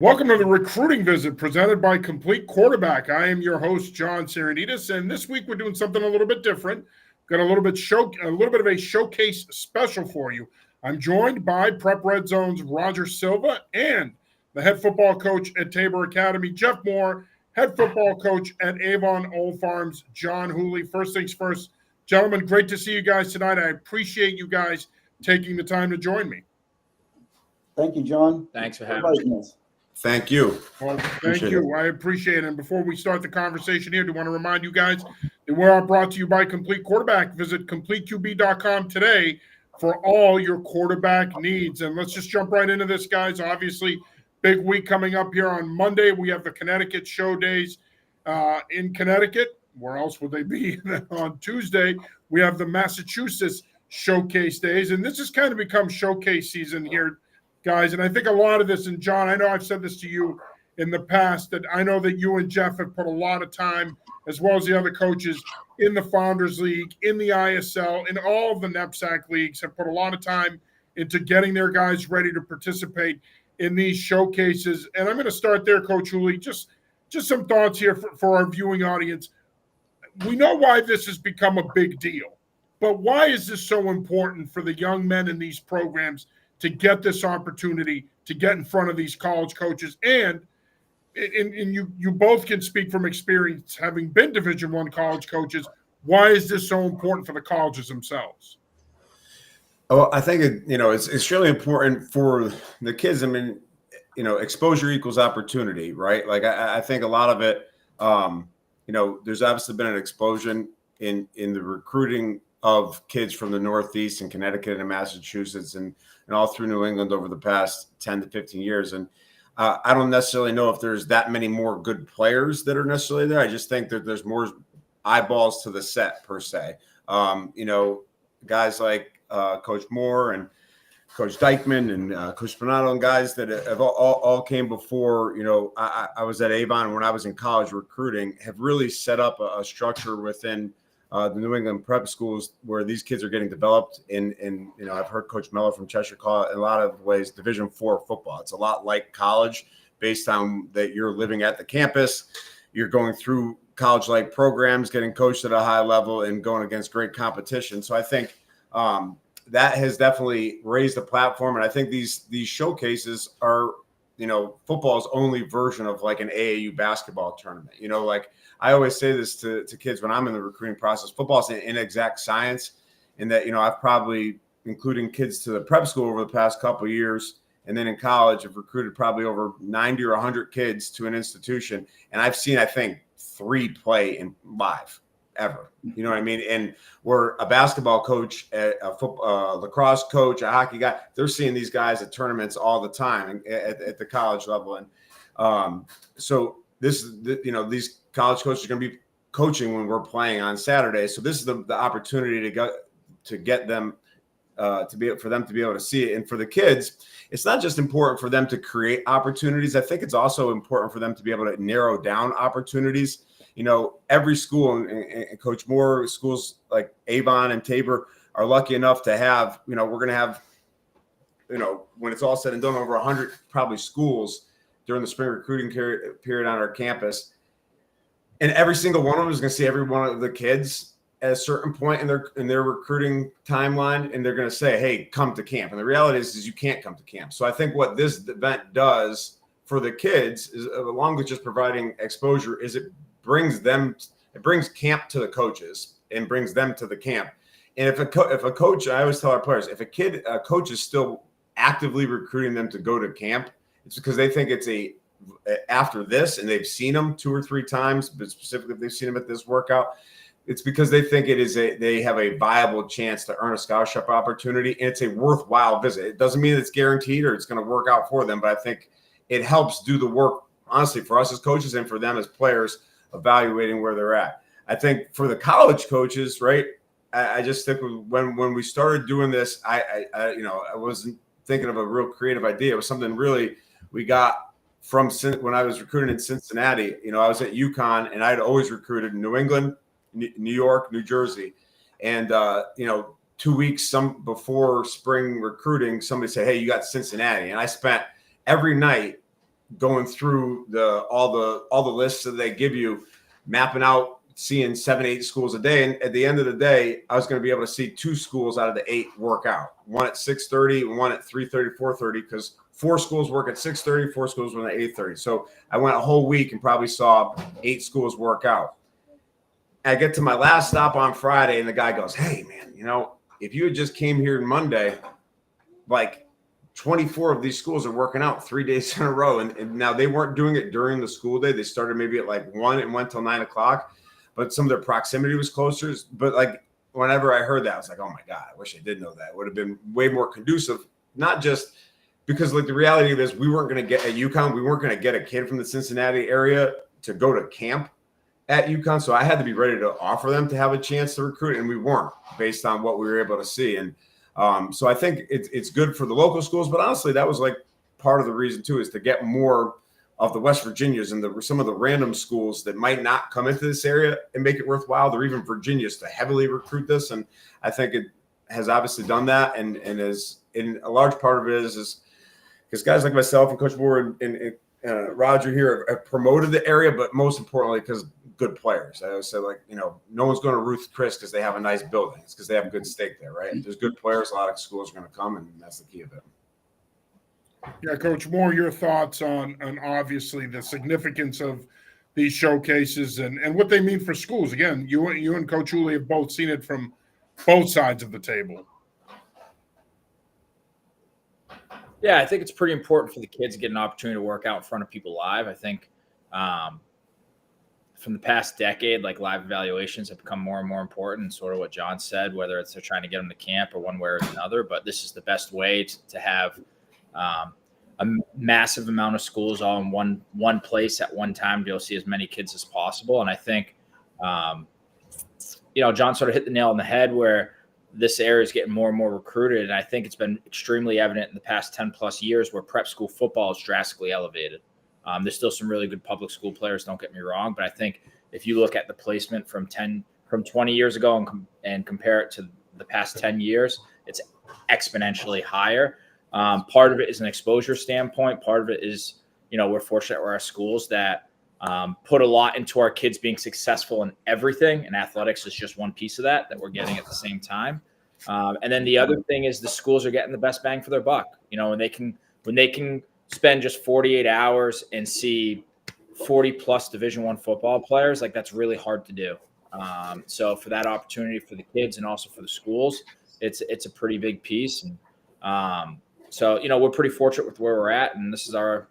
Welcome to the recruiting visit presented by Complete Quarterback. I am your host, John Serenitas, and this week we're doing something a little bit different. Got a little bit of a showcase special for you. I'm joined by Prep Redzone's Roger Silva and the head football coach at Tabor Academy, Jeff Moore, head football coach at Avon Old Farms, John Wholley. First things first, gentlemen, great to see you guys tonight. I appreciate you guys taking the time to join me. Thank you, John. Thanks for having us. Thank you. Well, thank you. I appreciate it. And before we start the conversation here, I do want to remind you guys that we are brought to you by Complete Quarterback. Visit CompleteQB.com today for all your quarterback needs. And let's just jump right into this, guys. Obviously, big week coming up here on Monday. We have the Connecticut show days in Connecticut. Where else would they be? On Tuesday, we have the Massachusetts showcase days. And this has kind of become showcase season here, guys. And I think a lot of this, and John, I know I've said this to you in the past, that I know that you and Jeff have put a lot of time, as well as the other coaches, in the Founders League, in the ISL, in all of the NEPSAC leagues, have put a lot of time into getting their guys ready to participate in these showcases. And I'm going to start there, Coach Wholley. Just some thoughts here for our viewing audience. We know why this has become a big deal, but why is this so important for the young men in these programs to get this opportunity to get in front of these college coaches? And you both can speak from experience, having been Division I college coaches. Why is this so important for the colleges themselves? Oh, I think it's really important for the kids. I mean, exposure equals opportunity, right? Like I think a lot of it, there's obviously been an explosion in the recruiting of kids from the Northeast and Connecticut and Massachusetts and all through New England over the past 10 to 15 years. And I don't necessarily know if there's that many more good players that are necessarily there. I just think that there's more eyeballs to the set per se. Guys like Coach Moore and Coach Dykeman and Coach Spinato and guys that have all came before. I was at Avon when I was in college recruiting, have really set up a structure within the New England prep schools where these kids are getting developed in I've heard Coach Mello from Cheshire call it in a lot of ways Division IV football. It's a lot like college based on that you're living at the campus. You're going through college-like programs, getting coached at a high level and going against great competition. So I think that has definitely raised the platform. And I think these showcases are, football's only version of like an AAU basketball tournament. Like I always say this to kids when I'm in the recruiting process, football is an inexact science in that, I've probably, including kids to the prep school over the past couple of years, and then in college, I've recruited probably over 90 or 100 kids to an institution. And I've seen, I think, 3 play in live ever. You know what I mean? And we're a basketball coach, a lacrosse coach, a hockey guy. They're seeing these guys at tournaments all the time at the college level. And so this is, these college coaches are going to be coaching when we're playing on Saturday. So this is the opportunity to get them for them to be able to see it. And for the kids, it's not just important for them to create opportunities. I think it's also important for them to be able to narrow down opportunities. Every school and Coach Moore, schools like Avon and Tabor are lucky enough to have, we're going to have, when it's all said and done, over 100 probably schools during the spring recruiting period on our campus. And every single one of them is going to see every one of the kids at a certain point in their recruiting timeline, and they're going to say, hey, come to camp. And the reality is you can't come to camp. So I think what this event does for the kids is, along with just providing exposure, is it brings camp to the coaches and brings them to the camp. And if a coach, I always tell our players, if a coach is still actively recruiting them to go to camp, it's because they think it's after this, and they've seen them 2 or 3 times, but specifically if they've seen them at this workout, it's because they think they have a viable chance to earn a scholarship opportunity, and it's a worthwhile visit. It doesn't mean it's guaranteed or it's going to work out for them, but I think it helps do the work, honestly, for us as coaches and for them as players, evaluating where they're at. I think for the college coaches, right, I just think when we started doing this, I wasn't thinking of a real creative idea. It was something really we got from when I was recruiting in Cincinnati. I was at UConn, and I had always recruited in New England, New York, New Jersey. And, 2 weeks before spring recruiting, somebody said, hey, you got Cincinnati. And I spent every night going through all the lists that they give you, mapping out, seeing 7-8 schools a day, and at the end of the day, I was going to be able to see 2 schools out of the 8 work out. One at 6:30, and one at 3:30, 4:30, because 4 schools work at 6:30, 4 schools went at 8:30. So I went a whole week and probably saw 8 schools work out. I get to my last stop on Friday, and the guy goes, "Hey, man, if you had just came here Monday, like 24 of these schools are working out 3 days in a row." And now they weren't doing it during the school day. They started maybe at like 1 and went till 9 o'clock, but some of their proximity was closer. But like whenever I heard that, I was like, oh my God, I wish I did know that. It would have been way more conducive, not just because like the reality of this, we weren't going to get at UConn. We weren't going to get a kid from the Cincinnati area to go to camp at UConn. So I had to be ready to offer them to have a chance to recruit, and we weren't based on what we were able to see. And so I think it's good for the local schools, but honestly, that was like part of the reason too, is to get more of the West Virginias and some of the random schools that might not come into this area and make it worthwhile, or even Virginias to heavily recruit this. And I think it has obviously done that. And is in a large part of it is because guys like myself and Coach Moore and Roger here have promoted the area, but most importantly, because good players. I always say, like, no one's going to Ruth Chris because they have a nice building. It's because they have a good stake there, right? If there's good players, a lot of schools are going to come, and that's the key of it. Yeah, Coach Moore, your thoughts on obviously the significance of these showcases and what they mean for schools. Again, you and Coach Wholley have both seen it from both sides of the table. Yeah, I think it's pretty important for the kids to get an opportunity to work out in front of people live. I think from the past decade, like, live evaluations have become more and more important, and sort of what John said, whether it's they're trying to get them to camp or one way or another. But this is the best way to have a massive amount of schools all in one place at one time to be able to see as many kids as possible. And I think, John sort of hit the nail on the head where this area is getting more and more recruited. And I think it's been extremely evident in the past 10 plus years where prep school football is drastically elevated. There's still some really good public school players, don't get me wrong, but I think if you look at the placement from 20 years ago and compare it to the past 10 years, it's exponentially higher. Part of it is an exposure standpoint. Part of it is, we're fortunate we're our schools that put a lot into our kids being successful in everything, and athletics is just one piece of that we're getting at the same time. And then the other thing is the schools are getting the best bang for their buck. When they can spend just 48 hours and see 40 plus Division I football players, like, that's really hard to do. So for that opportunity for the kids and also for the schools, it's a pretty big piece. And so, we're pretty fortunate with where we're at, and this is our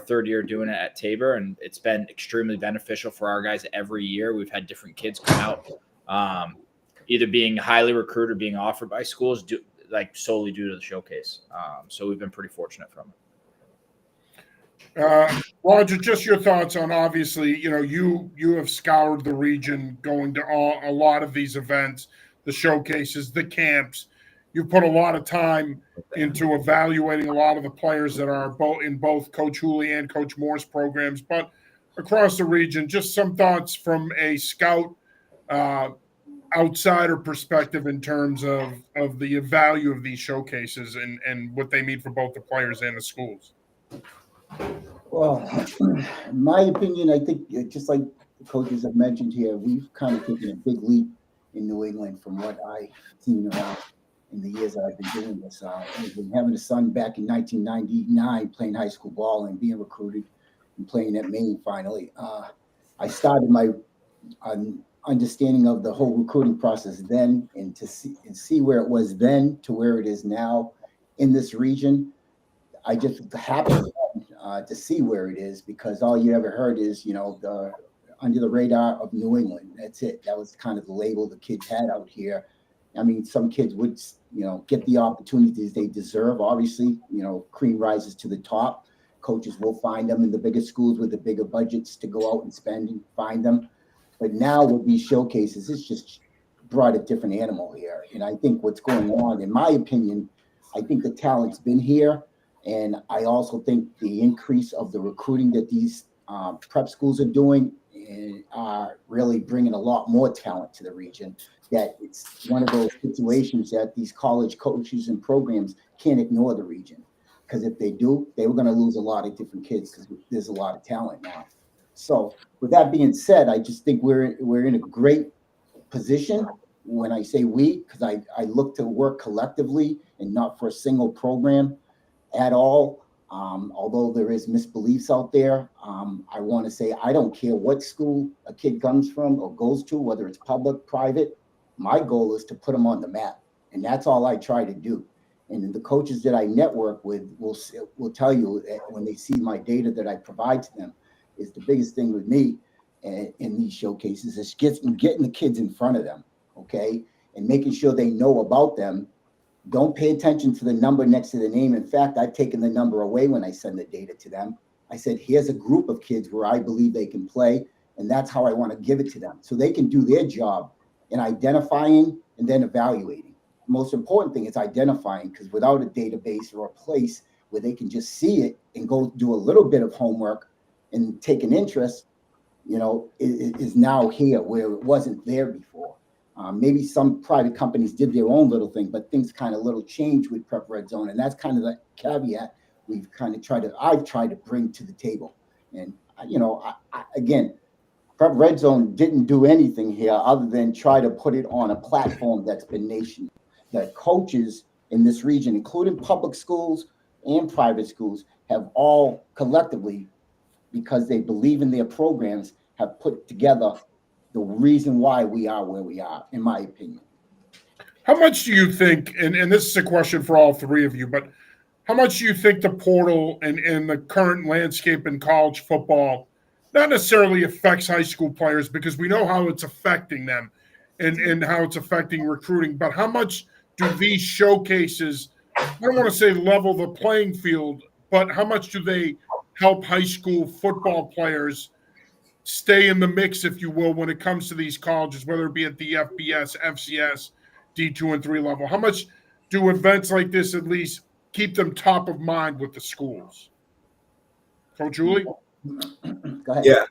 third year doing it at Tabor, and it's been extremely beneficial for our guys every year. We've had different kids come out, either being highly recruited or being offered by schools, solely due to the showcase. So we've been pretty fortunate from it. Roger, just your thoughts on, obviously, you have scoured the region, going to a lot of these events, the showcases, the camps. You've put a lot of time into evaluating a lot of the players that are in both Coach Wholley and Coach Moore's programs, but across the region, just some thoughts from a scout outsider perspective in terms of the value of these showcases and what they mean for both the players and the schools. Well, in my opinion, I think, just like the coaches have mentioned here, we've kind of taken a big leap in New England from what I've seen around in the years that I've been doing this. I've been having a son back in 1999 playing high school ball and being recruited and playing at Maine finally. I started my understanding of the whole recruiting process then, and to see where it was then to where it is now in this region. I just happened to see where it is, because all you ever heard is, the under the radar of New England. That's it. That was kind of the label the kids had out here. I mean, some kids would, get the opportunities they deserve. Obviously, cream rises to the top. Coaches will find them in the bigger schools with the bigger budgets to go out and spend and find them. But now with these showcases, it's just brought a different animal here. And I think what's going on, in my opinion, I think the talent's been here. And I also think the increase of the recruiting that these prep schools are doing are really bringing a lot more talent to the region. That it's one of those situations that these college coaches and programs can't ignore the region. because if they do, they were going to lose a lot of different kids because there's a lot of talent now. So with that being said, I just think we're in a great position. When I say we, because I look to work collectively and not for a single program at all. Although there is misbeliefs out there, I want to say I don't care what school a kid comes from or goes to, whether it's public, private. My goal is to put them on the map, and that's all I try to do. And the coaches that I network with will tell you when they see my data that I provide to them, is the biggest thing with me in these showcases is getting the kids in front of them, okay, and making sure they know about them. Don't pay attention to the number next to the name. In fact, I've taken the number away when I send the data to them. I said, here's a group of kids where I believe they can play, and that's how I want to give it to them so they can do their job in identifying and then evaluating. The most important thing is identifying, because without a database or a place where they can just see it and go do a little bit of homework and take an interest, it is now here where it wasn't there before. Maybe some private companies did their own little thing, but things kind of little change with Prep Redzone, and that's kind of the caveat I've tried to bring to the table. And again, Prep Redzone didn't do anything here other than try to put it on a platform that's been national. That coaches in this region, including public schools and private schools, have all collectively, because they believe in their programs, have put together the reason why we are where we are, in my opinion. How much do you think, and this is a question for all three of you, but how much do you think the portal and the current landscape in college football not necessarily affects high school players, because we know how it's affecting them and how it's affecting recruiting, but how much do these showcases, I don't want to say level the playing field, but how much do they help high school football players stay in the mix, if you will, when it comes to these colleges, whether it be at the FBS, FCS, D2 and 3 level? How much do events like this at least keep them top of mind with the schools? Coach Wholley? Go ahead. Yeah,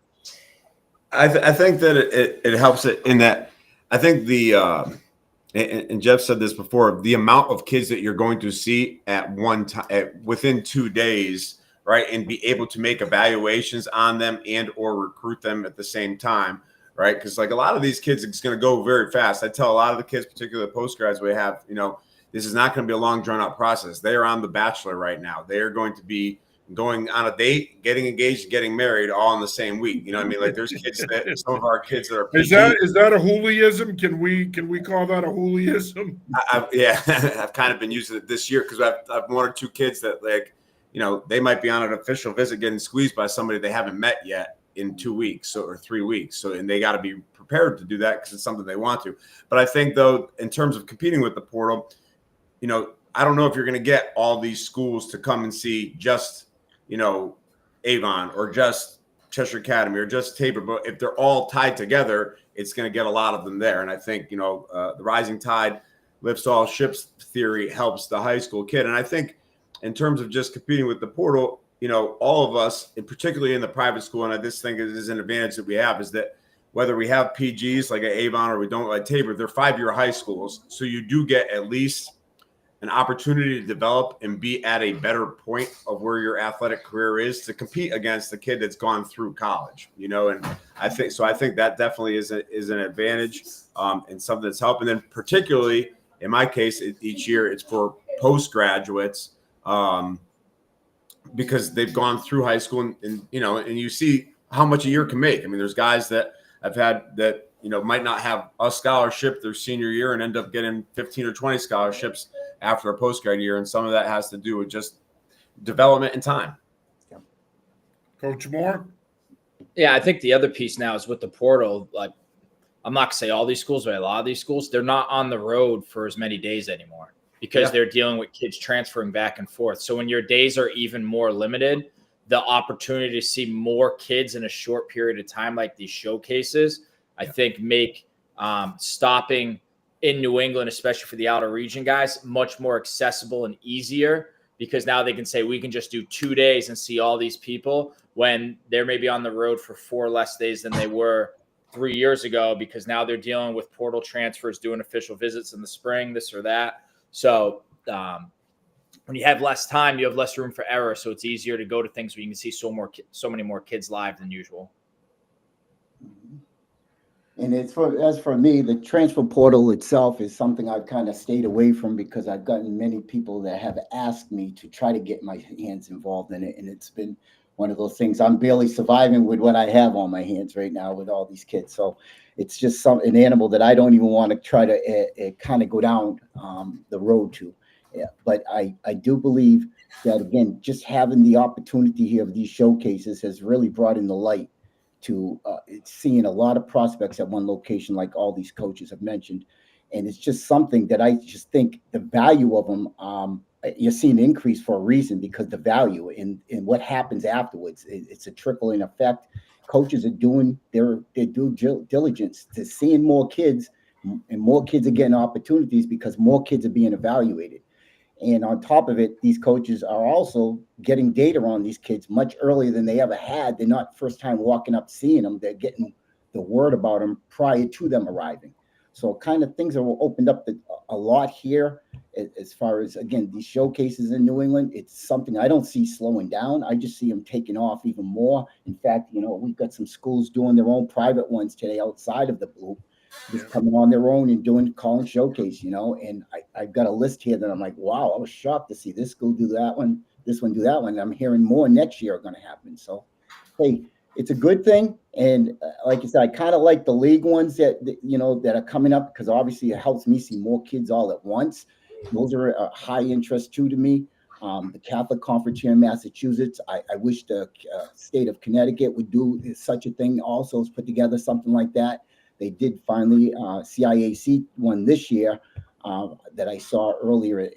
I think that it helps it in that I think and Jeff said this before, the amount of kids that you're going to see at one time within 2 days, right, and be able to make evaluations on them and or recruit them at the same time, right? Because like a lot of these kids, it's going to go very fast. I tell a lot of the kids, particularly the postgrads we have, this is not going to be a long drawn out process. They are on The Bachelor right now. They are going to be going on a date, getting engaged, getting married all in the same week. You know what I mean? Like there's kids that some of our kids that are is that a Wholleyism? Can we call that a Wholleyism? Yeah, I've kind of been using it this year because I've one or two kids that they might be on an official visit getting squeezed by somebody they haven't met yet in 2 weeks or 3 weeks. So, and they got to be prepared to do that because it's something they want to. But I think though, in terms of competing with the portal, I don't know if you're going to get all these schools to come and see just, Avon or just Cheshire Academy or just Tabor. But if they're all tied together, it's going to get a lot of them there. And I think, the rising tide lifts all ships theory helps the high school kid. And I think in terms of just competing with the portal, all of us, and particularly in the private school, and I just think it is an advantage that we have, is that whether we have PGs like at Avon or we don't like Tabor, they're 5-year high schools. So you do get at least an opportunity to develop and be at a better point of where your athletic career is to compete against the kid that's gone through college, and I think that definitely is an advantage and something that's helping. And then particularly in my case, each year it's for postgraduates because they've gone through high school and you see how much a year can make. I mean, there's guys that I've had that, might not have a scholarship their senior year and end up getting 15 or 20 scholarships after a postgrad year. And some of that has to do with just development and time. Coach Moore? Yeah, I think the other piece now is with the portal, like I'm not going to say all these schools, but a lot of these schools, they're not on the road for as many days anymore because they're dealing with kids transferring back and forth. So when your days are even more limited, the opportunity to see more kids in a short period of time, like these showcases, I think make stopping in New England, especially for the outer region guys, much more accessible and easier because now they can say we can just do 2 days and see all these people when they're maybe on the road for 4 less days than they were 3 years ago because now they're dealing with portal transfers, doing official visits in the spring, this or that. So when you have less time, you have less room for error. So it's easier to go to things where you can see so many more kids live than usual. And as for me, the transfer portal itself is something I've kind of stayed away from because I've gotten many people that have asked me to try to get my hands involved in it. And it's been one of those things. I'm barely surviving with what I have on my hands right now with all these kids. So it's just an animal that I don't even want to try to kind of go down the road to. Yeah, but I do believe that, again, just having the opportunity here of these showcases has really brought in the light to seeing a lot of prospects at one location, like all these coaches have mentioned. And it's just something that I just think the value of them, you're seeing an increase for a reason, because the value in what happens afterwards, it's a trickling effect. Coaches are doing their due diligence to seeing more kids, and more kids are getting opportunities because more kids are being evaluated. And on top of it, these coaches are also getting data on these kids much earlier than they ever had. They're not first time walking up seeing them. They're getting the word about them prior to them arriving. So kind of things are opened up a lot here as far as, again, these showcases in New England. It's something I don't see slowing down. I just see them taking off even more. In fact, we've got some schools doing their own private ones today outside of the Blue, just coming on their own and calling showcase, and I've got a list here that I'm like, wow, I was shocked to see this school do that one, this one do that one. And I'm hearing more next year are going to happen. So, hey, it's a good thing. And like you said, I kind of like the league ones that are coming up, because obviously it helps me see more kids all at once. Those are a high interest too to me. The Catholic Conference here in Massachusetts, I wish the state of Connecticut would do such a thing also, put together something like that. They did finally CIAC one this year that I saw earlier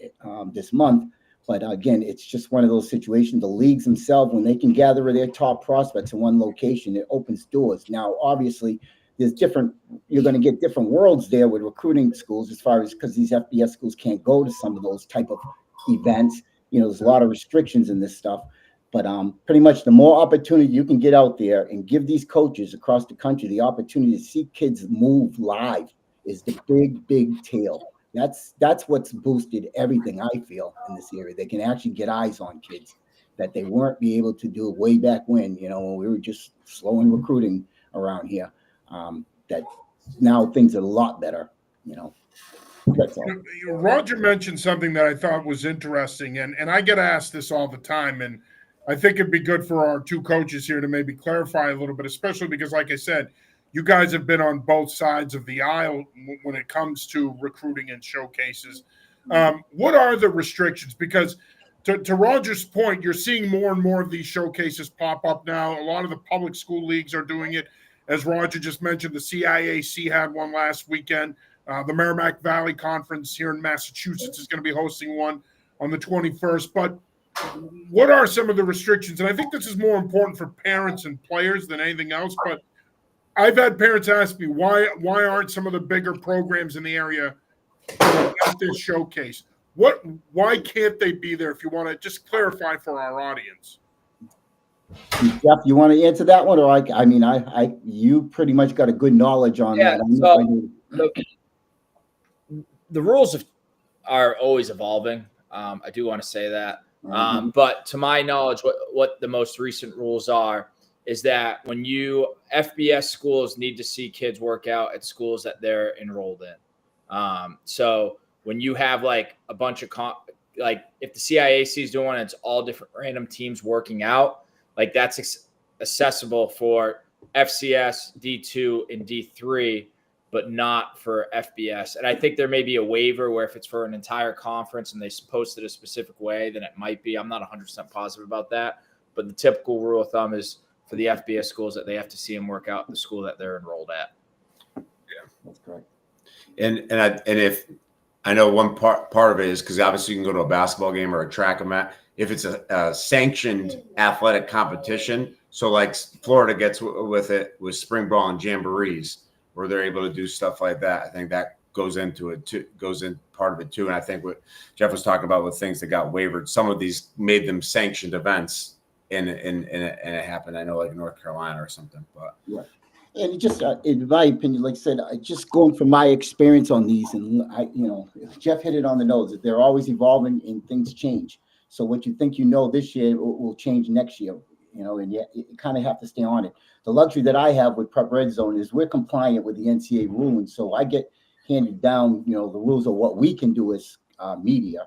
this month. But again, it's just one of those situations. The leagues themselves, when they can gather their top prospects in one location, it opens doors. Now, obviously, you're going to get different worlds there with recruiting schools, as far as, because these FBS schools can't go to some of those type of events. There's a lot of restrictions in this stuff. But pretty much the more opportunity you can get out there and give these coaches across the country the opportunity to see kids move live is the big tail. That's what's boosted everything, I feel, in this area. They can actually get eyes on kids that they weren't be able to do way back when, when we were just slow in recruiting around here. That now things are a lot better, That's all. Roger mentioned something that I thought was interesting, and I get asked this all the time, and I think it'd be good for our two coaches here to maybe clarify a little bit, especially because, like I said, you guys have been on both sides of the aisle when it comes to recruiting and showcases. What are the restrictions? Because to Roger's point, you're seeing more and more of these showcases pop up now. A lot of the public school leagues are doing it. As Roger just mentioned, the CIAC had one last weekend. The Merrimack Valley Conference here in Massachusetts is going to be hosting one on the 21st. But what are some of the restrictions? And I think this is more important for parents and players than anything else. But I've had parents ask me, why aren't some of the bigger programs in the area at this showcase? Why can't they be there? If you want to just clarify for our audience. Jeff, you want to answer that one, or you pretty much got a good knowledge on that. So the rules are always evolving. I do want to say that. But to my knowledge, what the most recent rules are is that when FBS schools need to see kids work out at schools that they're enrolled in. So when you have like a bunch of if the CIAC is doing one, it's all different random teams working out. Like that's accessible for FCS, D2, and D3, but not for FBS. And I think there may be a waiver where if it's for an entire conference and they post it a specific way, then it might be. I'm not 100% positive about that. But the typical rule of thumb is for the FBS schools that they have to see them work out at the school that they're enrolled at. Yeah, that's correct. And if I know one part of it is because obviously you can go to a basketball game or a track event. If it's a sanctioned athletic competition, so like Florida gets with it with spring ball and jamborees, where they're able to do stuff like that. I think that goes into it too, goes in part of it too. And I think what Jeff was talking about with things that got wavered, some of these made them sanctioned events, and it happened. I know, like in North Carolina or something. But yeah. And it just, in my opinion, like I said, just going from my experience on these, and Jeff hit it on the nose. That they're always evolving and things change. So what you think this year will change next year. And you kind of have to stay on it. The luxury that I have with Prep Redzone is we're compliant with the NCAA ruling, so I get handed down, the rules of what we can do as media.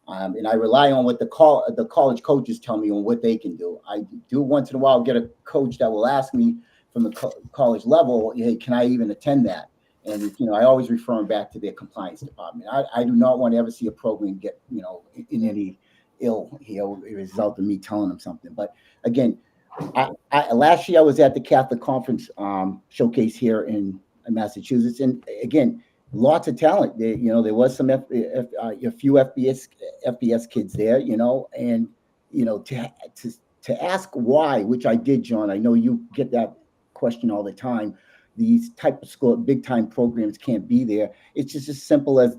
And I rely on what the college coaches tell me on what they can do. I do once in a while get a coach that will ask me from the college level, hey, can I even attend that? And I always refer them back to their compliance department. I do not want to ever see a program get in any ill result of me telling them something. But again, last year I was at the Catholic Conference showcase here in Massachusetts, and again, lots of talent. There was some a few FBS kids there, and to ask why, which I did, John. I know you get that question all the time. These type of school, big time programs can't be there. It's just as simple as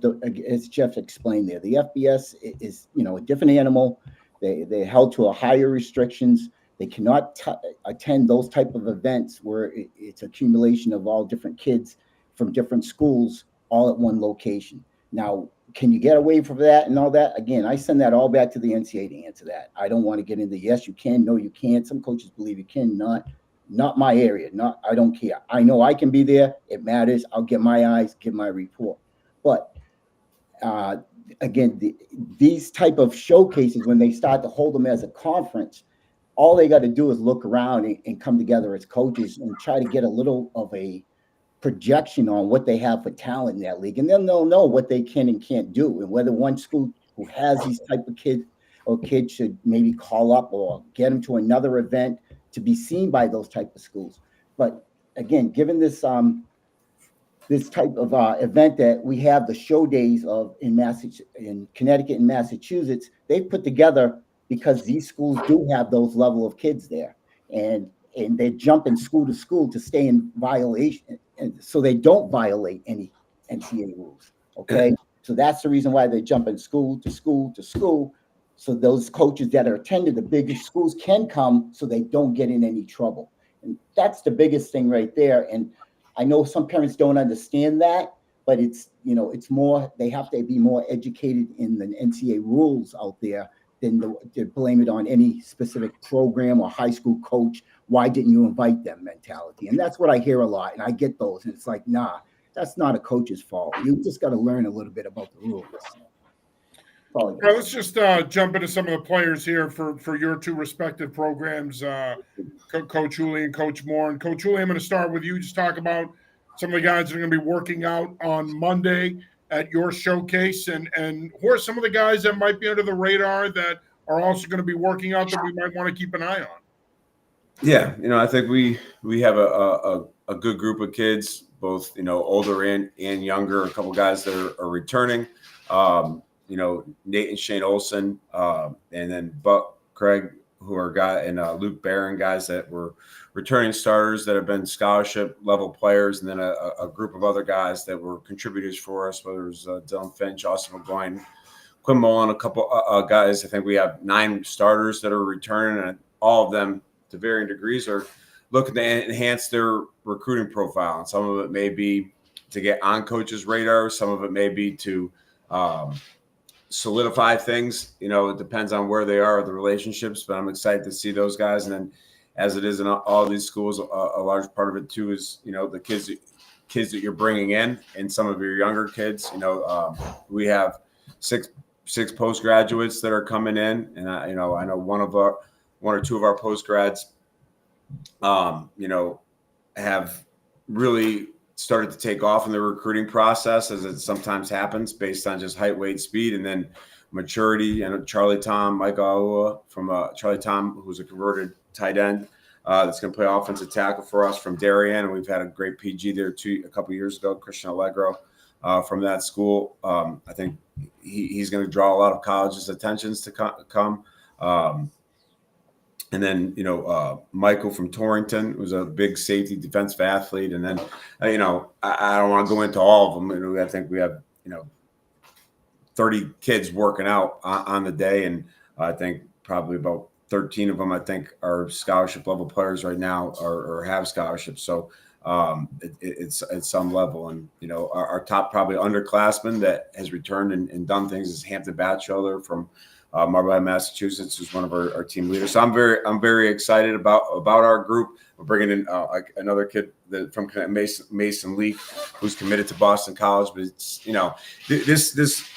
Jeff explained there. The FBS is a different animal. They're held to a higher restrictions. They cannot attend those type of events where it's accumulation of all different kids from different schools all at one location. Now, can you get away from that and all that? Again, I send that all back to the NCAA to answer that. I don't want to get into yes, you can, no, you can't. Some coaches believe you can, not my area. I don't care. I know I can be there. It matters. I'll get my eyes, give my report. But again, these type of showcases, when they start to hold them as a conference, all they got to do is look around and come together as coaches and try to get a little of a projection on what they have for talent in that league. And then they'll know what they can and can't do, and whether one school who has these type of kids should maybe call up or get them to another event to be seen by those type of schools. But again, given this this type of event that we have, the show days in Connecticut and Massachusetts, they've put together because these schools do have those level of kids there, and they're jumping school to school to stay in violation, and so they don't violate any NCAA rules. Okay, so that's the reason why they jump in school to school to school. So those coaches that are attending the biggest schools can come, so they don't get in any trouble. And that's the biggest thing right there. And I know some parents don't understand that, but it's more, they have to be more educated in the NCAA rules out there than to blame it on any specific program or high school coach. Why didn't you invite them mentality? And that's what I hear a lot. And I get those. And it's like, nah, that's not a coach's fault. You just got to learn a little bit about the rules. Well, let's just jump into some of the players here for your two respective programs, Coach Wholley and Coach Moore. And Coach Wholley, I'm going to start with you. Just talk about some of the guys that are going to be working out on Monday at your showcase, and who are some of the guys that might be under the radar that are also going to be working out that we might want to keep an eye on? Yeah, I think we have a good group of kids, both older and younger. A couple guys that are returning. Nate and Shane Olson, and then Buck Craig, who are and Luke Barron, guys that were returning starters that have been scholarship level players, and then a group of other guys that were contributors for us, whether it was Dylan Finch, Austin McGuine, Quinn Mullen, a couple guys. I think we have 9 starters that are returning, and all of them, to varying degrees, are looking to enhance their recruiting profile. And some of it may be to get on coaches' radar. Some of it may be to solidify things. It depends on where they are with the relationships, but I'm excited to see those guys. And then, as it is in all these schools, a large part of it too is the kids that you're bringing in, and some of your younger kids. We have six postgraduates that are coming in, and I know one or two of our postgrads have really started to take off in the recruiting process, as it sometimes happens based on just height, weight, speed, and then maturity. And Charlie Tom, Mike Aua from Charlie Tom, who's a converted tight end that's going to play offensive tackle for us from Darien. And we've had a great PG there a couple of years ago, Christian Allegro from that school. I think he's going to draw a lot of colleges' attentions to come. And then, Michael from Torrington, who's a big safety defensive athlete. And then, I don't want to go into all of them. I think we have, 30 kids working out on the day. And I think probably about 13 of them, I think, are scholarship level players right now or have scholarships. So it's at some level. And, you know, our top probably underclassman that has returned and done things is Hampton Batchelder from Marblehead, Massachusetts, who's one of our team leaders. So I'm very excited about our group. We're bringing in another kid from Mason Leak, who's committed to Boston College. But it's, you know, this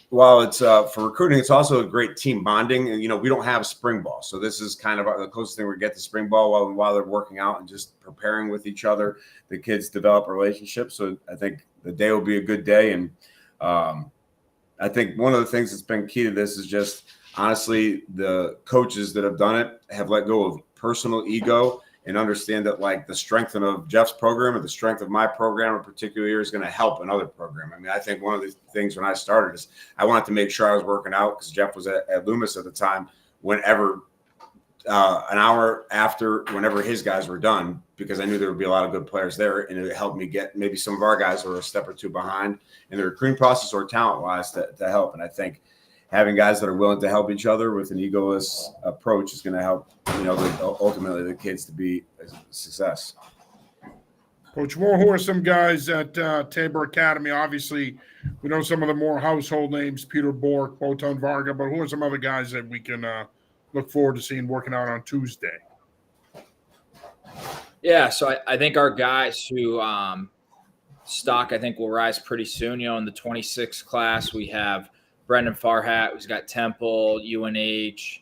while it's for recruiting, it's also a great team bonding. And, you know, we don't have spring ball. So this is kind of the closest thing we get to spring ball while they're working out and just preparing with each other. The kids develop relationships. So I think the day will be a good day. And I think one of the things that's been key to this is just, honestly, the coaches that have done it have let go of personal ego and understand that, like, the strength of Jeff's program or the strength of my program in particular year is going to help another program. I mean, I think one of the things when I started is I wanted to make sure I was working out because Jeff was at Loomis at the time whenever an hour after whenever his guys were done, because I knew there would be a lot of good players there, and it helped me get maybe some of our guys who are a step or two behind in the recruiting process or talent-wise to help. And I think having guys that are willing to help each other with an egoless approach is going to help, you know, ultimately the kids to be a success. Coach Moore, who are some guys at Tabor Academy? Obviously, we know some of the more household names, Peter Bork, Botan Varga, but who are some other guys that we can look forward to seeing working out on Tuesday? Yeah, so I think our guys who stock, I think, will rise pretty soon. You know, in the 26 class, we have Brendan Farhat, who's got Temple, UNH,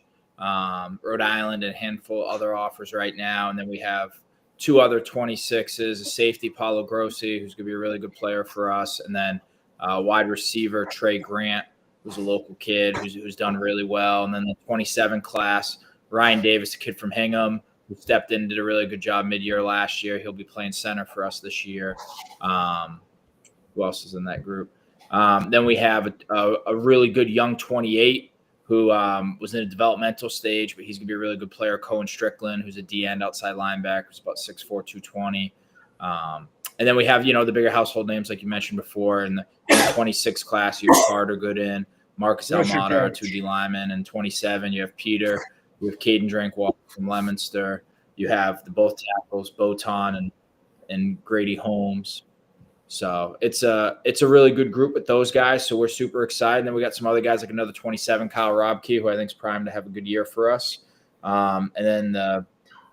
Rhode Island, and a handful of other offers right now. And then we have two other 26s, a safety, Paulo Grossi, who's going to be a really good player for us, and then wide receiver, Trey Grant, who's a local kid who's done really well. And then the 27 class, Ryan Davis, a kid from Hingham, who stepped in and did a really good job mid-year last year. He'll be playing center for us this year. Who else is in that group? Then we have a really good young 28 who was in a developmental stage, but he's going to be a really good player, Cohen Strickland, who's a D-end outside linebacker, who's about 6'4", 220. And then we have, you know, the bigger household names like you mentioned before. In the 26 class, you have Carter Gooden, Marcus Almada, our 2D linemen. And 27, you have Peter. You have Caden Drinkwalker from Leominster. You have the both tackles, Botan and Grady Holmes. So it's a really good group with those guys. So we're super excited. And then we got some other guys like another 27, Kyle Robke, who I think is primed to have a good year for us. And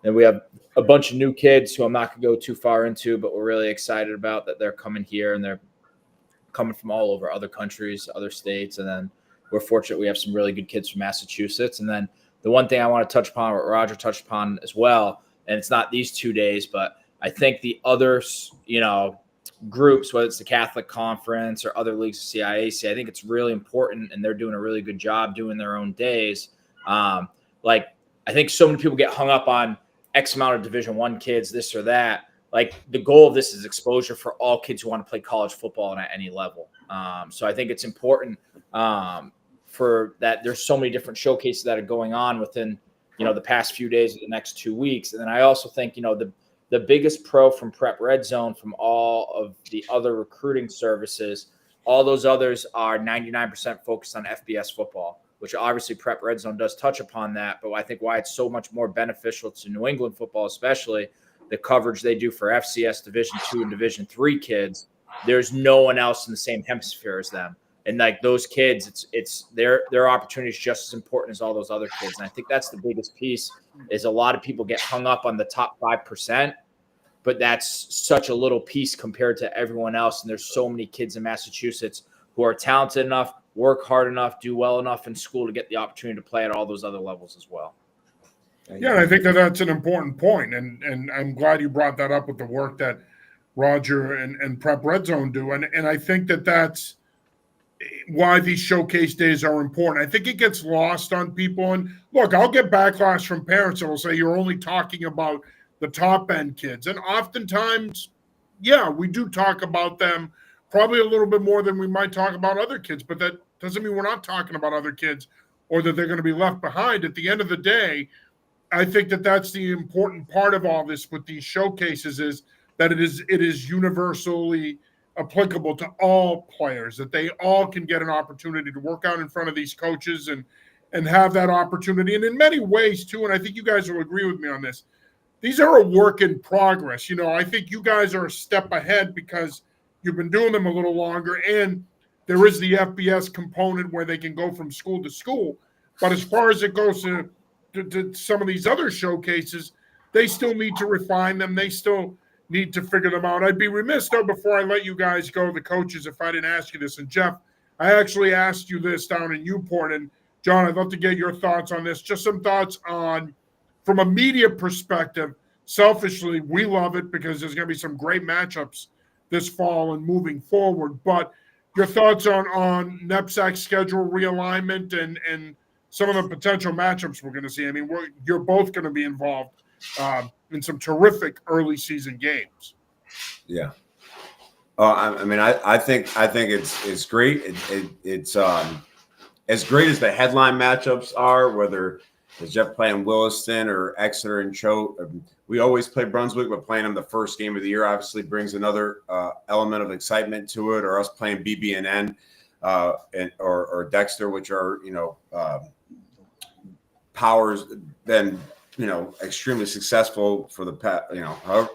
then we have a bunch of new kids who I'm not going to go too far into, but we're really excited about that they're coming here, and they're coming from all over, other countries, other states. And then we're fortunate we have some really good kids from Massachusetts. And then the one thing I want to touch upon, what Roger touched upon as well, and it's not these 2 days, but I think the others, you know, groups, whether it's the Catholic Conference or other leagues of CIAC, I think it's really important, and they're doing a really good job doing their own days. Like, I think so many people get hung up on X amount of Division I kids, this or that. Like, the goal of this is exposure for all kids who want to play college football and at any level. So I think it's important for that. There's so many different showcases that are going on within, you know, the past few days of the next 2 weeks. And then I also think, you know, the biggest pro from Prep Redzone, from all of the other recruiting services, all those others are 99% focused on FBS football, which obviously Prep Redzone does touch upon that. But I think why it's so much more beneficial to New England football, especially the coverage they do for FCS Division II and Division III kids, there's no one else in the same hemisphere as them. And like those kids, it's their opportunity is just as important as all those other kids. And I think that's the biggest piece, is a lot of people get hung up on the top 5%, but that's such a little piece compared to everyone else. And there's so many kids in Massachusetts who are talented enough, work hard enough, do well enough in school to get the opportunity to play at all those other levels as well. Yeah, and I think that's an important point, and I'm glad you brought that up with the work that Roger and Prep Redzone do, and I think that's why these showcase days are important. I think it gets lost on people, and look, I'll get backlash from parents that will say you're only talking about the top end kids, and oftentimes, yeah, we do talk about them probably a little bit more than we might talk about other kids, but that doesn't mean we're not talking about other kids or that they're going to be left behind. At the end of the day, I think that's the important part of all this with these showcases, is that it is universally applicable to all players, that they all can get an opportunity to work out in front of these coaches and have that opportunity. And in many ways too, and I think you guys will agree with me on this, these are a work in progress. I think you guys are a step ahead because you've been doing them a little longer, and there is the FBS component where they can go from school to school. But as far as it goes to some of these other showcases, they still need to refine them. They still need to figure them out. I'd be remiss, though, before I let you guys go, the coaches, if I didn't ask you this. And Jeff, I actually asked you this down in Newport. And John, I'd love to get your thoughts on this. Just some thoughts on, from a media perspective, selfishly, we love it because there's going to be some great matchups this fall and moving forward. But your thoughts on NEPSAC's schedule realignment and some of the potential matchups we're going to see. I mean, you're both going to be involved in some terrific early season games. Yeah. I think it's great. It's as great as the headline matchups are, whether it's Jeff playing Williston or Exeter and Choate. We always play Brunswick, but playing them the first game of the year obviously brings another element of excitement to it. Or us playing BB&N or Dexter, which are powers been extremely successful for the past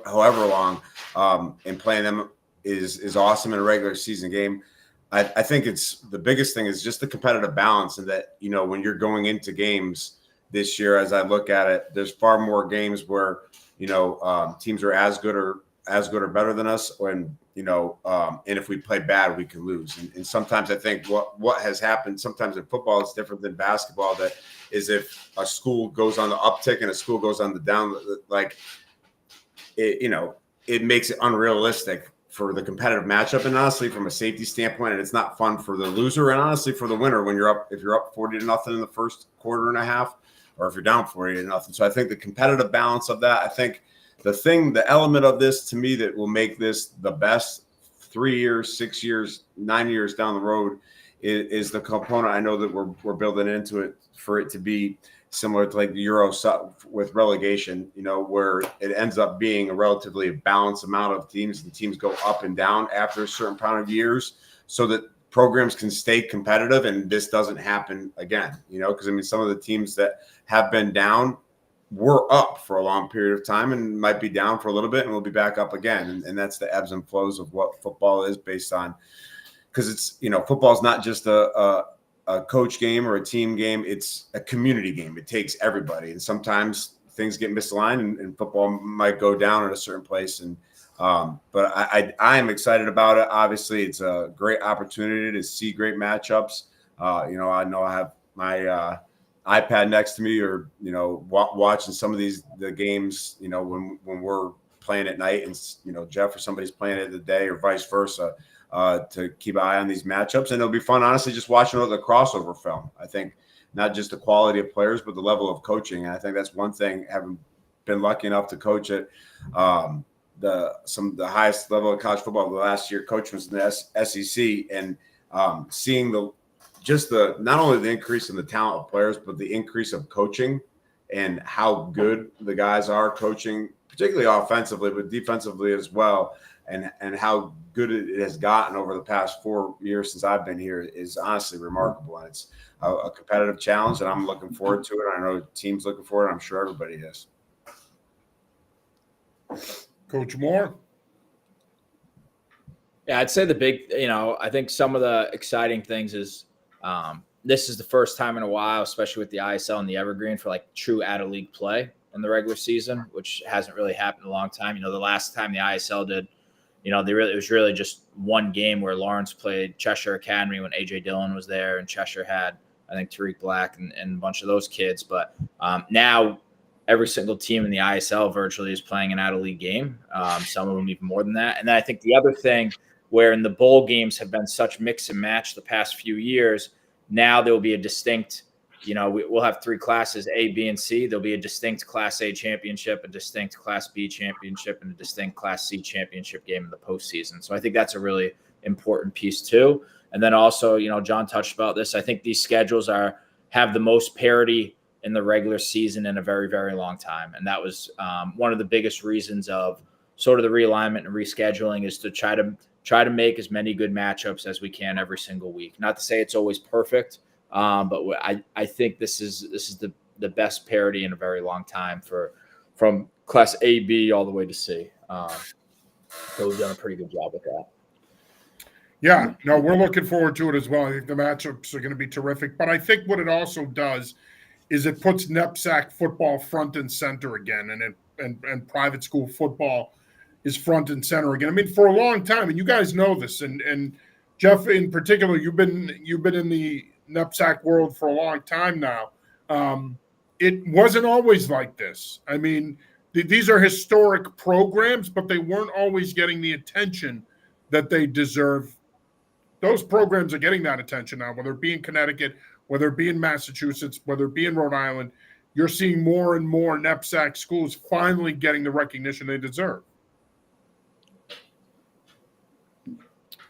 however long, and playing them is awesome in a regular season game. I think it's the biggest thing is just the competitive balance, and that when you're going into games this year, as I look at it, there's far more games where teams are as good or better than us, and if we play bad, we can lose. And sometimes I think what has happened sometimes in football is different than basketball. That is, if a school goes on the uptick and a school goes on the down, like it makes it unrealistic for the competitive matchup, and honestly, from a safety standpoint, and it's not fun for the loser, and honestly, for the winner when if you're up 40-0 in the first quarter and a half, or if you're down 40-0. So I think the competitive balance of that, I think the element of this to me that will make this the best 3 years, 6 years, 9 years down the road is the component I know that we're building into it for it to be similar to like the Euro with relegation, where it ends up being a relatively balanced amount of teams, and teams go up and down after a certain amount of years, so that programs can stay competitive and this doesn't happen again, because some of the teams that have been down were up for a long period of time and might be down for a little bit and will be back up again. And that's the ebbs and flows of what football is based on, because it's, football is not just a coach game or a team game. It's a community game. It takes everybody. And sometimes things get misaligned and football might go down at a certain place. And, but I am excited about it. Obviously it's a great opportunity to see great matchups. I know I have my, iPad next to me, or watching some of the games when we're playing at night, and Jeff or somebody's playing it the day, or vice versa, to keep an eye on these matchups. And it'll be fun, honestly, just watching the crossover film. I think not just the quality of players, but the level of coaching. And I think that's one thing, having been lucky enough to coach at the highest level of college football the last year, coaching was in the SEC, and seeing not only the increase in the talent of players, but the increase of coaching and how good the guys are coaching, particularly offensively, but defensively as well. And how good it has gotten over the past 4 years since I've been here is honestly remarkable. And it's a competitive challenge, and I'm looking forward to it. I know the team's looking forward. I'm sure everybody is. Coach Moore? Yeah, I'd say the big, I think some of the exciting things is, this is the first time in a while, especially with the ISL and the Evergreen, for like true out-of-league play in the regular season, which hasn't really happened in a long time. The last time the ISL did, it was really just one game where Lawrence played Cheshire Academy when AJ Dillon was there, and Cheshire had, I think, Tariq Black and a bunch of those kids. But now every single team in the ISL virtually is playing an out-of-league game, some of them even more than that. And then I think the other thing, where in the bowl games have been such mix and match the past few years, now there will be a distinct, we'll have 3 classes, A, B, and C. There'll be a distinct Class A championship, a distinct Class B championship, and a distinct Class C championship game in the postseason. So I think that's a really important piece too. And then also, John touched about this. I think these schedules have the most parity in the regular season in a very, very long time. And that was one of the biggest reasons of sort of the realignment and rescheduling, is to try to make as many good matchups as we can every single week. Not to say it's always perfect, but I think this is the best parity in a very long time from class A, B, all the way to C. So we've done a pretty good job with that. Yeah, no, we're looking forward to it as well. I think the matchups are going to be terrific. But I think what it also does is it puts NEPSAC football front and center again, and private school football is front and center again. I mean, for a long time, and you guys know this, and Jeff in particular, you've been in the NEPSAC world for a long time now. It wasn't always like this. I mean, these are historic programs, but they weren't always getting the attention that they deserve. Those programs are getting that attention now, whether it be in Connecticut, whether it be in Massachusetts, whether it be in Rhode Island. You're seeing more and more NEPSAC schools finally getting the recognition they deserve.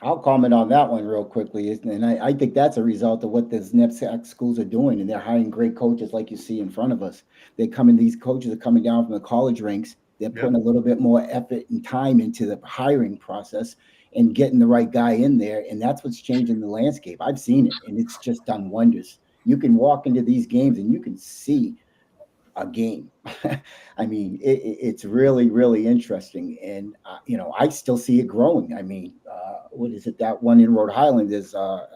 I'll comment on that one real quickly. And I think that's a result of what these NEPSAC schools are doing. And they're hiring great coaches like you see in front of us. These coaches are coming down from the college ranks. They're putting a little bit more effort and time into the hiring process and getting the right guy in there. And that's what's changing the landscape. I've seen it, and it's just done wonders. You can walk into these games and you can see a game. I mean, it's really, really interesting. And, I still see it growing. I mean, what is it? That one in Rhode Island is, was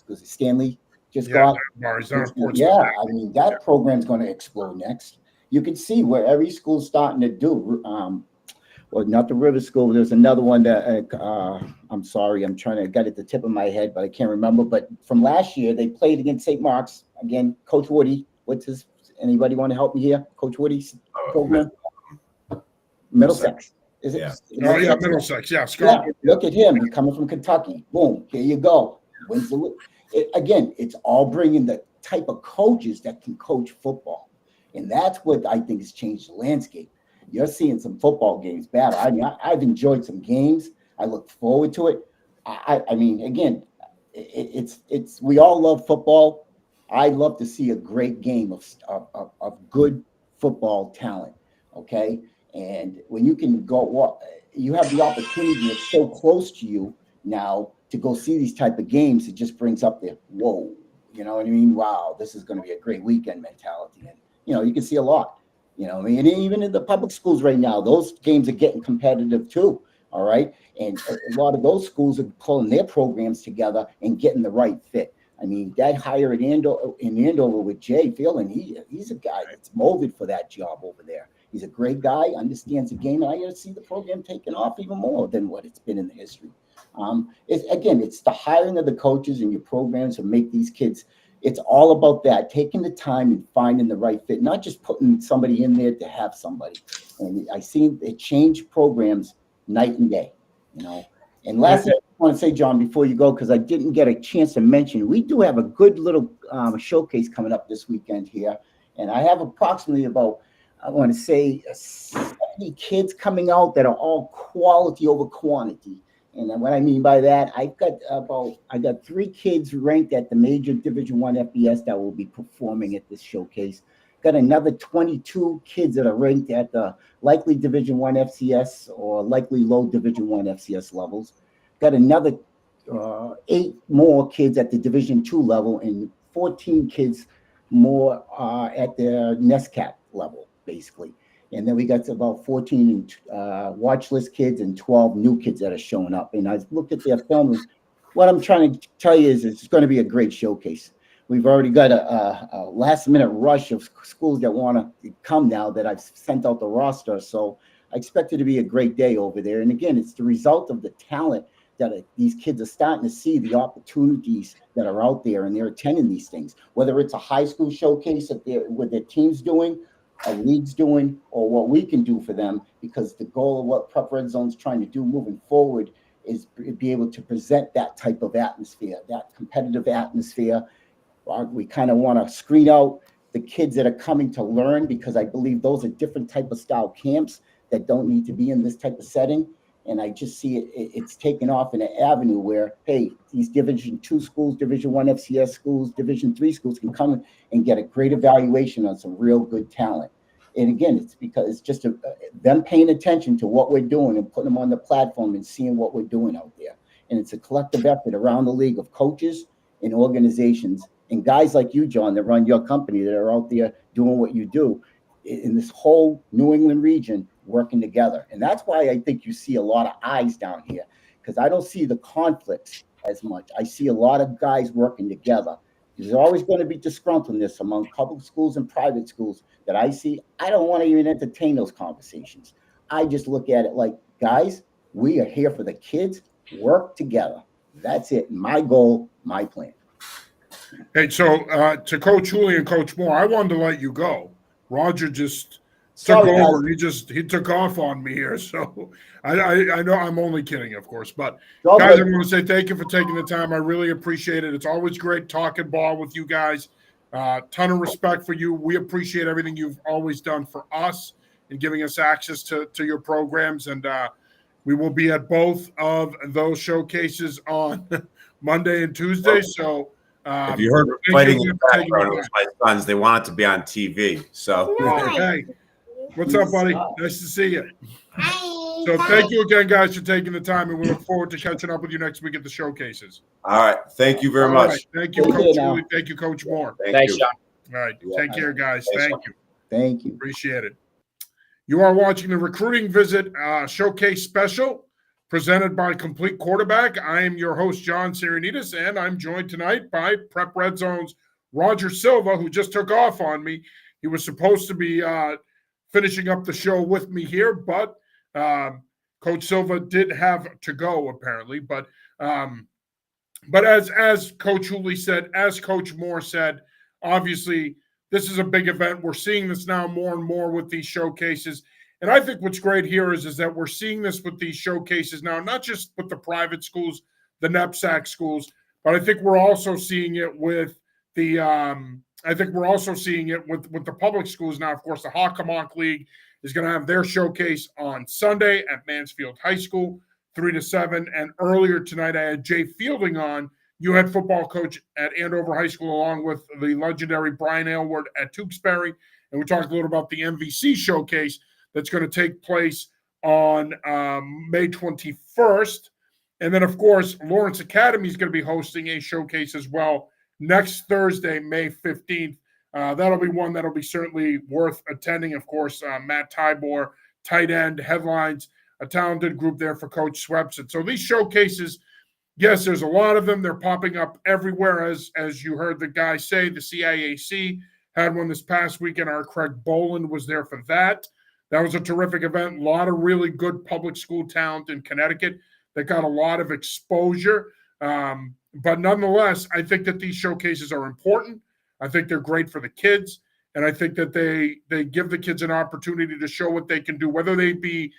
it Stanley just got? Yeah, I mean, that program's going to explode next. You can see where every school's starting to do. Well, not the River School. There's another one that I'm sorry, I got it at the tip of my head, but I can't remember. But from last year, they played against St. Mark's again. Coach Woody, anybody want to help me here? Coach Woody's program, Middlesex. Is it? Yeah. Middlesex. Yeah, Scott. Yeah, look at him. He's coming from Kentucky. Boom. Here you go. Again, it's all bringing the type of coaches that can coach football, and that's what I think has changed the landscape. You're seeing some football games battle. I mean, I've enjoyed some games. I look forward to it. I mean, again, it's we all love football. I love to see a great game of good football talent. Okay, and when you can go, you have the opportunity. It's so close to you now to go see these type of games. It just brings up the whoa. You know what I mean? Wow, this is going to be a great weekend mentality, and you can see a lot. I mean, and even in the public schools right now, those games are getting competitive too. All right. And a lot of those schools are pulling their programs together and getting the right fit. I mean, that hire in Andover with Jay Phelan, he's a guy that's molded for that job over there. He's a great guy, understands the game, and I got to see the program taking off even more than what it's been in the history. It's the hiring of the coaches and your programs to make these kids. It's all about that, taking the time and finding the right fit, not just putting somebody in there to have somebody. And I see it change programs night and day, And lastly, I want to say, John, before you go, because I didn't get a chance to mention, we do have a good little showcase coming up this weekend here. And I have approximately about, I want to say, 70 kids coming out that are all quality over quantity. And what I mean by that, I got 3 kids ranked at the major Division I FBS that will be performing at this showcase. Got another 22 kids that are ranked at the likely Division I FCS or likely low Division I FCS levels. Got another 8 more kids at the Division II level and 14 kids more at the NESCAT level, basically. And then we got about 14 watch list kids and 12 new kids that are showing up. And I looked at their film. What I'm trying to tell you is it's going to be a great showcase. We've already got a last minute rush of schools that want to come now that I've sent out the roster. So I expect it to be a great day over there. And again, it's the result of the talent that these kids are starting to see, the opportunities that are out there, and they're attending these things, whether it's a high school showcase what their team's doing, a league's doing, or what we can do for them, because the goal of what Prep Redzone is trying to do moving forward is be able to present that type of atmosphere, that competitive atmosphere. We kind of want to screen out the kids that are coming to learn, because I believe those are different type of style camps that don't need to be in this type of setting. And I just see it's taken off in an avenue where, hey, these Division II schools, Division I FCS schools, Division III schools can come and get a great evaluation on some real good talent. And again, it's because it's just them paying attention to what we're doing and putting them on the platform and seeing what we're doing out there. And it's a collective effort around the league of coaches and organizations and guys like you, John, that run your company that are out there doing what you do. in this whole New England region working together. And that's why I think you see a lot of eyes down here, because I don't see the conflicts as much. I see a lot of guys working together. There's always going to be disgruntledness among public schools and private schools that I see. I don't want to even entertain those conversations. I just look at it like, guys, we are here for the kids. Work together. That's it. My goal, my plan. Hey, so to Coach Wholley and Coach Moore, I wanted to let you go. Roger just took over. He took off on me here. So I know I'm only kidding, of course. But guys, I want to say thank you for taking the time. I really appreciate it. It's always great talking ball with you guys. Ton of respect for you. We appreciate everything you've always done for us and giving us access to your programs. And we will be at both of those showcases on Monday and Tuesday. So if you heard fighting in the background, it was my sons. They want it to be on TV. So, hey, what's up, buddy? Nice to see you. So, thank you again, guys, for taking the time, and we look forward to catching up with you next week at the showcases. All right, thank you very much. Right. Thank you, Coach Wholley. Thank you, Coach Moore. Thanks, John. All right, take care, guys. Thank you. Thank you. Appreciate it. You are watching the Recruiting Visit Showcase Special, presented by Complete Quarterback. I am your host, John Sirenitas, and I'm joined tonight by Prep Red Zone's Roger Silva, who just took off on me. He was supposed to be finishing up the show with me here, but Coach Silva did have to go, apparently. But as Coach Wholley said, as Coach Moore said, obviously this is a big event. We're seeing this now more and more with these showcases. And I think what's great here is that we're seeing this with these showcases now, not just with the private schools, the NEPSAC schools, but I think we're also seeing it with the with the public schools now. Of course, the Hockomock League is going to have their showcase on Sunday at Mansfield High School, 3 to 7. And earlier tonight, I had Jay Fielding on, you head football coach at Andover High School, along with the legendary Brian Aylward at Tewksbury. And we talked a little about the MVC showcase that's going to take place on May 21st. And then, of course, Lawrence Academy is going to be hosting a showcase as well next Thursday, May 15th. That'll be one that'll be certainly worth attending. Of course, Matt Tabor, tight end, headlines, a talented group there for Coach Swepson. So these showcases, yes, there's a lot of them. They're popping up everywhere, as you heard the guy say. The CIAC had one this past weekend. Our Craig Boland was there for that. That was a terrific event. A lot of really good public school talent in Connecticut that got a lot of exposure. But nonetheless, I think that these showcases are important. I think they're great for the kids. And I think that they give the kids an opportunity to show what they can do, whether they be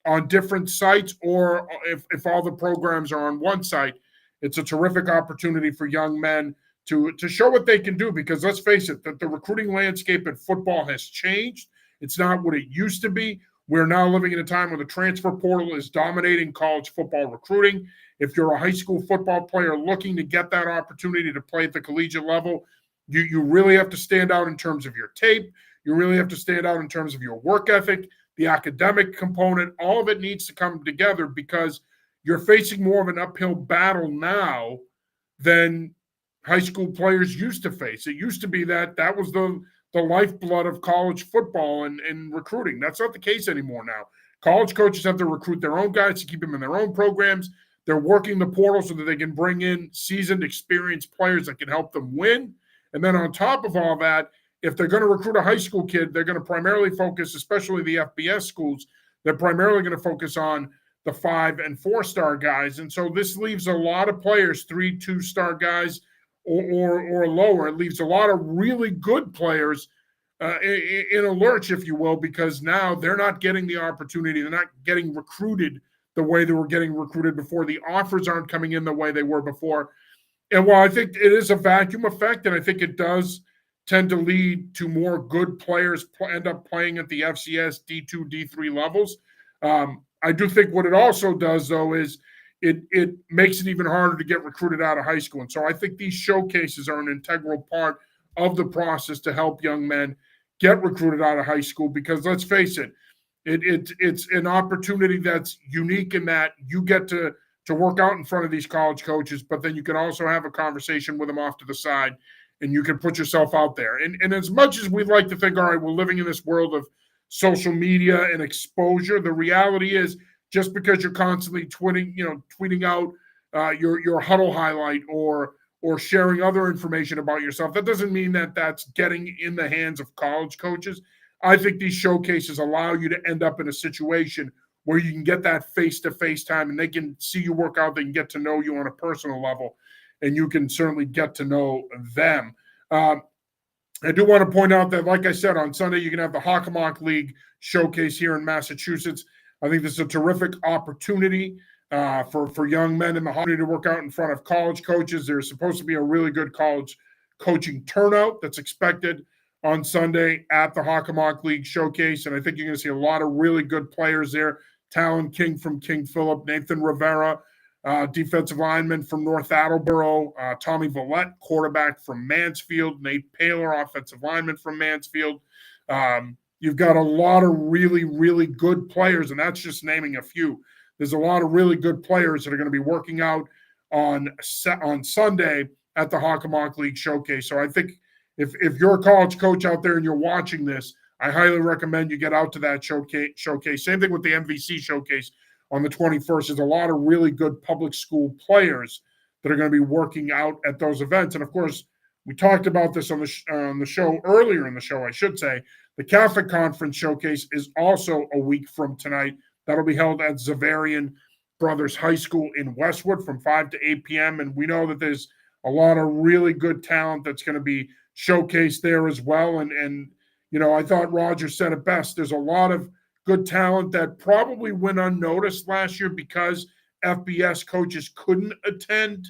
on different sites or if all the programs are on one site. It's a terrific opportunity for young men to show what they can do, because let's face it, that the recruiting landscape in football has changed. It's not what it used to be. We're now living in a time when the transfer portal is dominating college football recruiting. If you're a high school football player looking to get that opportunity to play at the collegiate level, you really have to stand out in terms of your tape. You really have to stand out in terms of your work ethic, the academic component. All of it needs to come together, because you're facing more of an uphill battle now than high school players used to face. It used to be that was the lifeblood of college football and recruiting. That's not the case anymore now. College coaches have to recruit their own guys to keep them in their own programs. They're working the portal so that they can bring in seasoned, experienced players that can help them win. And then on top of all that, if they're going to recruit a high school kid, they're going to primarily focus, especially the FBS schools, they're primarily going to focus on the 5- and 4-star guys. And so this leaves a lot of players, 3, 2-star guys, or lower. It leaves a lot of really good players in a lurch, if you will, because now they're not getting the opportunity. They're not getting recruited the way they were getting recruited before. The offers aren't coming in the way they were before. And while I think it is a vacuum effect, and I think it does tend to lead to more good players end up playing at the FCS D2, D3 levels, I do think what it also does, though, is it makes it even harder to get recruited out of high school. And so I think these showcases are an integral part of the process to help young men get recruited out of high school, because let's face it, it's an opportunity that's unique in that you get to work out in front of these college coaches, but then you can also have a conversation with them off to the side and you can put yourself out there. And as much as we'd like to think, all right, we're living in this world of social media and exposure, the reality is just because you're constantly tweeting out your huddle highlight or sharing other information about yourself, that doesn't mean that that's getting in the hands of college coaches. I think these showcases allow you to end up in a situation where you can get that face-to-face time and they can see you work out, they can get to know you on a personal level, and you can certainly get to know them. I do want to point out that, like I said, on Sunday, you can have the Hockomock League showcase here in Massachusetts. I think this is a terrific opportunity for young men in the Hockey to work out in front of college coaches. There's supposed to be a really good college coaching turnout that's expected on Sunday at the Hockomock League showcase, and I think you're going to see a lot of really good players there. Talon King from King Philip, Nathan Rivera, defensive lineman from North Attleboro, Tommy Villette, quarterback from Mansfield, Nate Paler, offensive lineman from Mansfield. You've got a lot of really, really good players, and that's just naming a few. There's a lot of really good players that are going to be working out on Sunday at the Hockomock League showcase. So I think if you're a college coach out there and you're watching this, I highly recommend you get out to that showcase. Same thing with the MVC showcase on the 21st. There's a lot of really good public school players that are going to be working out at those events. And, of course, we talked about this on the show earlier in the show, I should say. The Catholic Conference Showcase is also a week from tonight. That'll be held at Zavarian Brothers High School in Westwood from 5 to 8 p.m. And we know that there's a lot of really good talent that's going to be showcased there as well. And I thought Roger said it best. There's a lot of good talent that probably went unnoticed last year because FBS coaches couldn't attend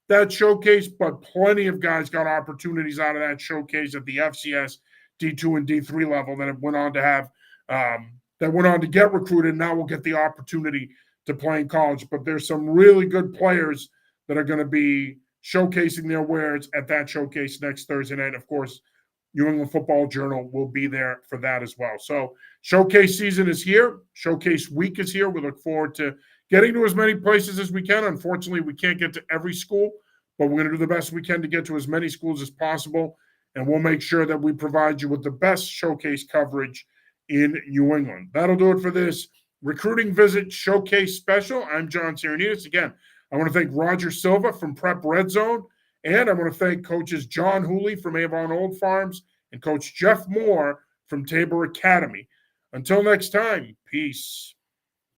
that showcase, but plenty of guys got opportunities out of that showcase at the FCS D2 and D3 level that have went on to get recruited. And now will get the opportunity to play in college. But there's some really good players that are going to be showcasing their wares at that showcase next Thursday night. Of course, New England Football Journal will be there for that as well. So showcase season is here. Showcase week is here. We look forward to getting to as many places as we can. Unfortunately, we can't get to every school, but we're going to do the best we can to get to as many schools as possible. And we'll make sure that we provide you with the best showcase coverage in New England. That'll do it for this Recruiting Visit Showcase Special. I'm John Sirenides. Again, I want to thank Roger Silva from Prep Redzone, and I want to thank coaches John Wholley from Avon Old Farms and Coach Jeff Moore from Tabor Academy. Until next time, peace.